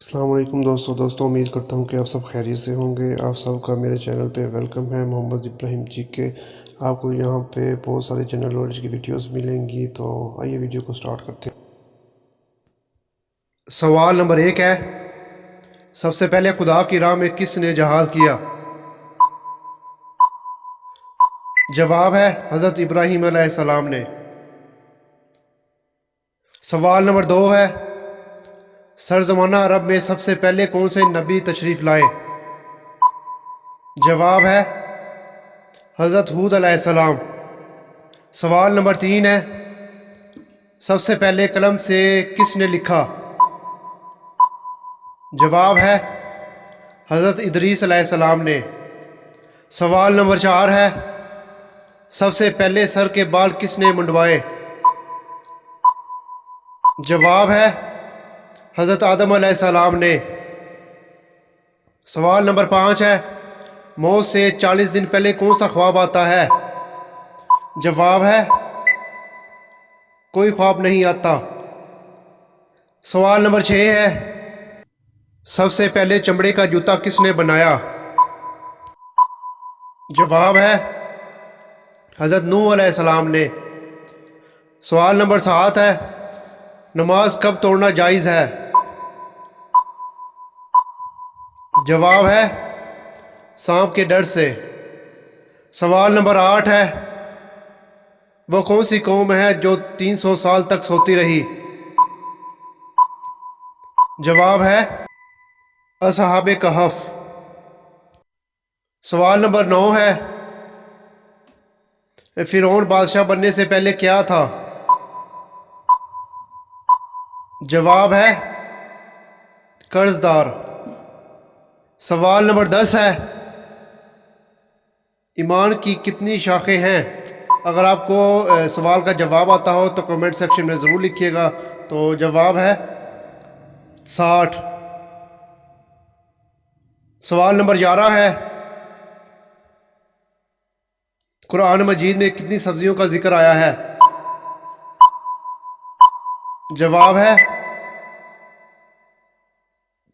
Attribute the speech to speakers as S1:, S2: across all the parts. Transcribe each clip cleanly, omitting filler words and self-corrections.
S1: السلام علیکم دوستوں امید کرتا ہوں کہ آپ سب خیریت سے ہوں گے۔ آپ سب کا میرے چینل پہ ویلکم ہے۔ محمد ابراہیم جی کے آپ کو یہاں پہ بہت سارے جنرل نالج کی ویڈیوز ملیں گی، تو آئیے ویڈیو کو سٹارٹ کرتے ہیں۔ سوال نمبر 1 ہے، سب سے پہلے خدا کی راہ میں کس نے جہاد کیا؟ جواب ہے حضرت ابراہیم علیہ السلام نے۔ سوال نمبر 2 ہے، سرزمانہ عرب میں سب سے پہلے کون سے نبی تشریف لائے؟ جواب ہے حضرت ہود علیہ السلام۔ سوال نمبر 3 ہے، سب سے پہلے قلم سے کس نے لکھا؟ جواب ہے حضرت ادریس علیہ السلام نے۔ سوال نمبر 4 ہے، سب سے پہلے سر کے بال کس نے منڈوائے؟ جواب ہے حضرت آدم علیہ السلام نے۔ سوال نمبر 5 ہے، موت سے 40 دن پہلے کون سا خواب آتا ہے؟ جواب ہے کوئی خواب نہیں آتا۔ سوال نمبر 6 ہے، سب سے پہلے چمڑے کا جوتا کس نے بنایا؟ جواب ہے حضرت نوح علیہ السلام نے۔ سوال نمبر 7 ہے، نماز کب توڑنا جائز ہے؟ جواب ہے سانپ کے ڈر سے۔ سوال نمبر 8 ہے، وہ کون سی قوم ہے جو 300 سال تک سوتی رہی؟ جواب ہے اصحاب کہف۔ سوال نمبر 9 ہے، فرعون بادشاہ بننے سے پہلے کیا تھا؟ جواب ہے قرض دار۔ سوال نمبر 10 ہے، ایمان کی کتنی شاخیں ہیں؟ اگر آپ کو سوال کا جواب آتا ہو تو کمنٹ سیکشن میں ضرور لکھیے گا۔ تو جواب ہے 60۔ سوال نمبر 11 ہے، قرآن مجید میں کتنی سبزیوں کا ذکر آیا ہے؟ جواب ہے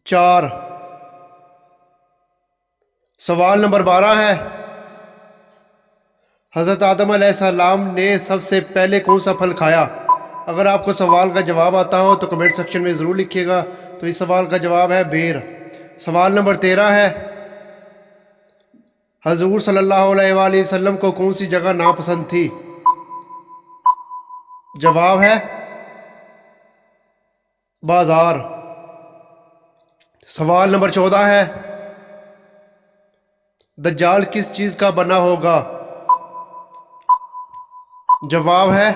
S1: 4۔ سوال نمبر 12 ہے، حضرت آدم علیہ السلام نے سب سے پہلے کون سا پھل کھایا؟ اگر آپ کو سوال کا جواب آتا ہو تو کمنٹ سیکشن میں ضرور لکھیے گا۔ تو اس سوال کا جواب ہے بیر۔ سوال نمبر 13 ہے، حضور صلی اللہ علیہ وآلہ وسلم کو کون سی جگہ ناپسند تھی؟ جواب ہے بازار۔ سوال نمبر 14 ہے، دجال کس چیز کا بنا ہوگا؟ جواب ہے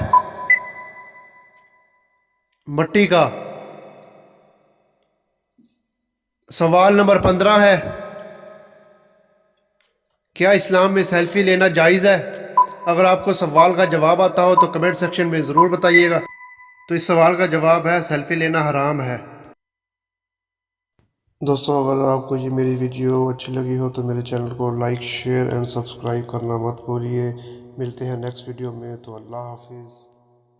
S1: مٹی کا۔ سوال نمبر 15 ہے، کیا اسلام میں سیلفی لینا جائز ہے؟ اگر آپ کو سوال کا جواب آتا ہو تو کمنٹ سیکشن میں ضرور بتائیے گا۔ تو اس سوال کا جواب ہے سیلفی لینا حرام ہے۔ دوستوں اگر آپ کو یہ میری ویڈیو اچھی لگی ہو تو میرے چینل کو لائک، شیئر اینڈ سبسکرائب کرنا مت بھولیے۔ ملتے ہیں نیکسٹ ویڈیو میں، تو اللہ حافظ۔